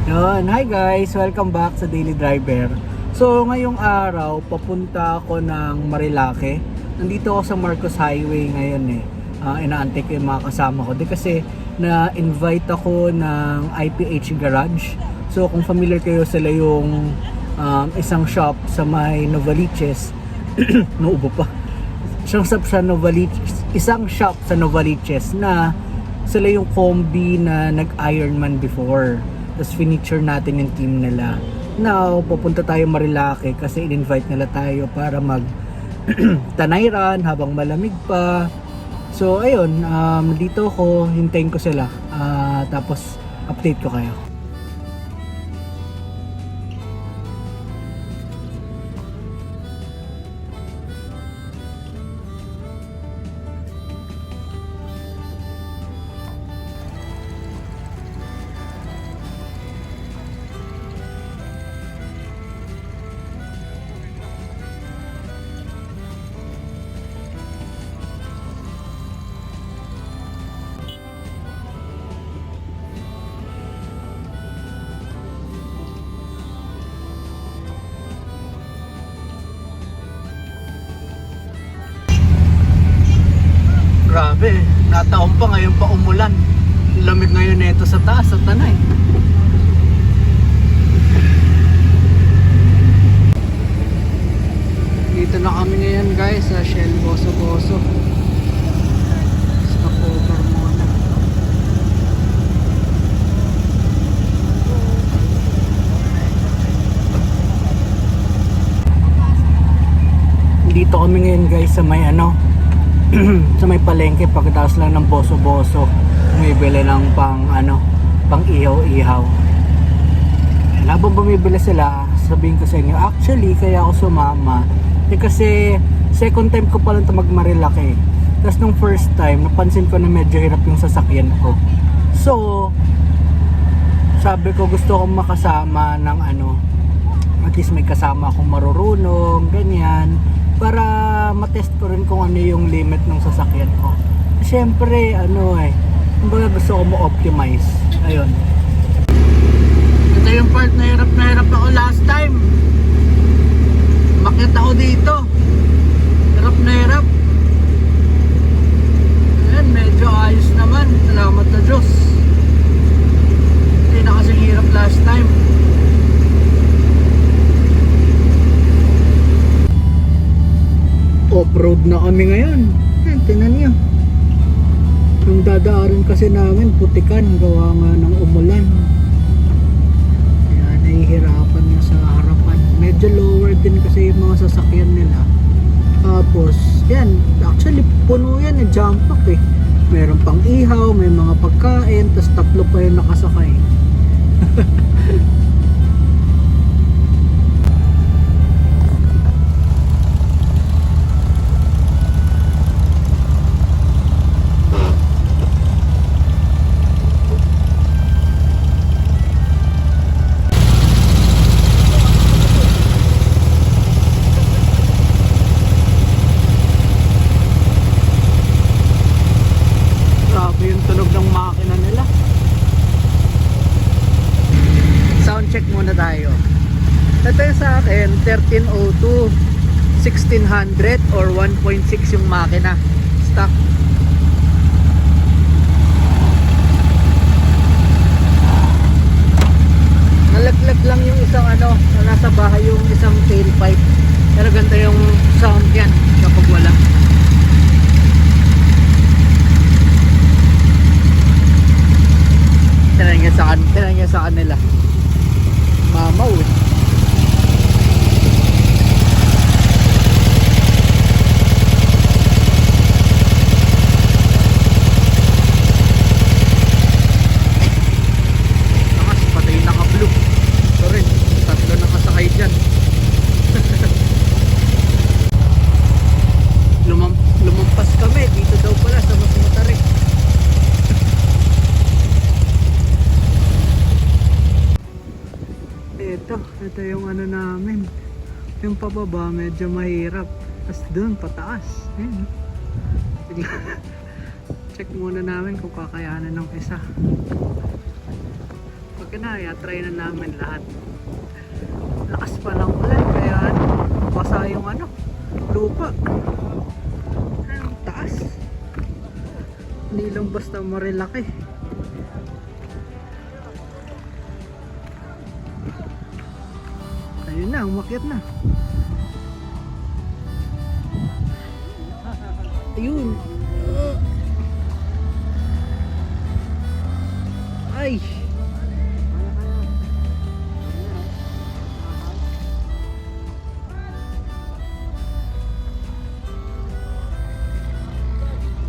Yun, hi guys! Welcome back sa Daily Driver. So, ngayong araw, papunta ako ng Marilake. Nandito ako sa Marcos Highway ngayon eh. Inaantay ko yung mga kasama ko. Di kasi na-invite ako ng IPH Garage. So, kung familiar kayo, sila yung isang shop sa may Novaliches. Naubo pa. Isang shop sa Novaliches na sila yung combi na nag-Ironman before. Tapos finiture natin yung team nila. Now, pupunta tayo Marilake kasi in-invite nila tayo para mag tanay run habang malamig pa. So, ayun, dito ko, hintayin ko sila. Tapos, update ko kayo. Grabe, nataon pa ngayon pa umulan. Lamig ngayon nito sa taas, sa tanay. Dito na kami ngayon guys sa Shell Boso Boso. Stop over muna. Dito kami ngayon guys sa may sa may palengke, pagkatapos lang ng boso-boso bumibili ng pang ihaw-ihaw. Habang bumibili sila, sabihin ko sa inyo, actually kaya ako sumama kasi second time ko pa lang ito mag-Marilake. Tapos nung first time, napansin ko na medyo hirap yung sasakyan ko. So sabi ko gusto kong makasama ng at least may kasama akong marurunong, ganyan, para matest ko rin kung ano yung limit ng sasakyan ko. Siyempre, kumbaga gusto ko mo-optimize. Ayun. Ito yung part na hirap ako last time. Umakyat ako dito. Hirap na hirap. Ayan, medyo ayos naman. Salamat na Diyos. Hindi na kasing hirap last time. Off-road na kami ngayon. Tingnan niyo. Yung dadaanan kasi namin putikan, gawa nga ng umulan. Kaya nahihirapan yung sa harapan. Medyo lower din kasi yung mga sasakyan nila. Tapos yan, actually puno yan, jump pack eh. Meron pang ihaw, may mga pagkain, tapos tatlo pa yung nakasakay. Check muna tayo. Ito yung sa akin 1302 1600 or 1.6 yung makina stock. Nalaglag lang yung isang na nasa bahay yung isang tailpipe, pero ganito yung sound yan kapag wala. Tinan niya sa kanila mamaw eh. Patay naka-blue. Sorry, tatlo nakasakay dyan. Lumampas kami dito daw pala sa mas matarik. Ito yung namin. Yung pababa medyo mahirap. Tapos dun pataas. Ayan. Check muna namin kung kakayanan ng isa. Pag kinaya, try na namin lahat. Lakas pa ng ulan, kaya ano, basa yung ano, lupa. Ang taas. Hindi lang basta Marilaki. Ayun na, umakyat na. Ayun. Ay.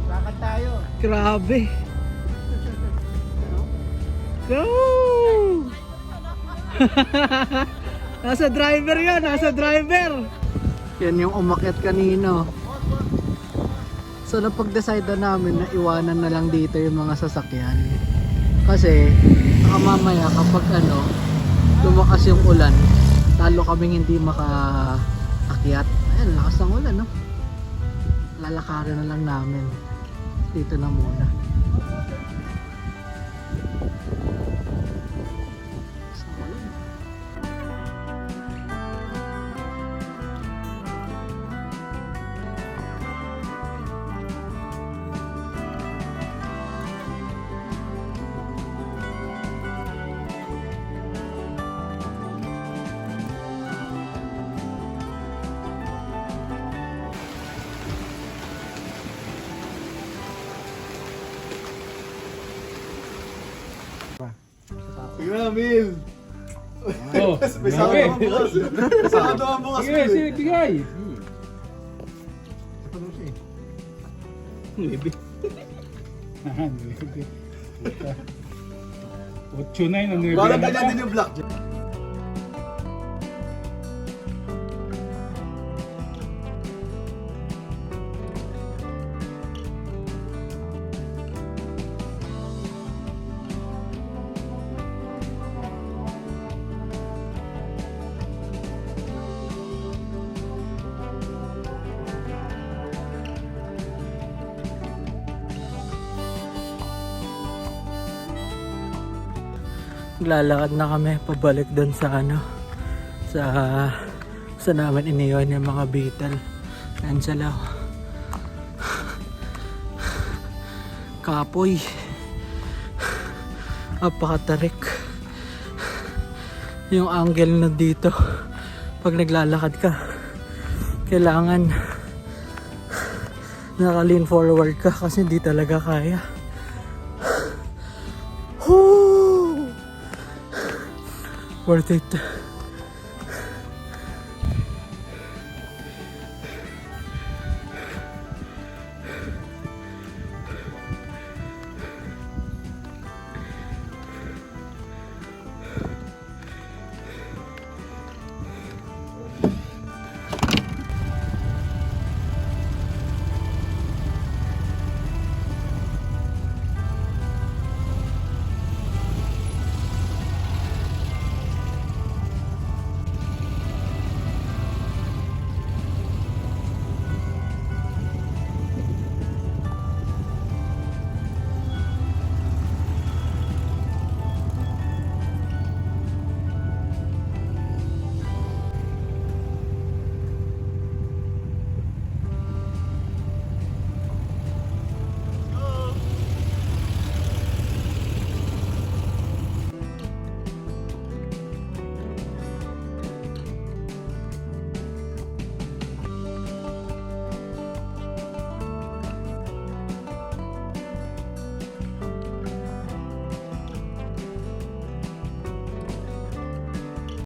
Lakad tayo. Grabe. Go! Nasa driver yan, nasa driver. Yan yung umakyat kanino. So napag-decide na namin na iwanan na lang dito yung mga sasakyan. Kasi baka mamaya kapag ano, lumakas yung ulan, talo kaming hindi makaakyat. Ayan, lakas ng ulan, no? Lalakarin na lang namin. Dito na muna. Sa ulan. Sige na, Mil. Oh, May sahod naman bukas. May sahod naman bukas, sige, Mil. sige, bigay. Libi. Ah, nuebe. Puta. 8 na yun, 9 Parang na ganyan pa. din yung black. Lalakad na kami pabalik doon sa ano, sa namin iniwan yung mga beetle. Ayan sila. Kapoy. Apakatarik. Yung angle na dito pag naglalakad ka, kailangan naka-lean forward ka kasi hindi talaga kaya. Worth it.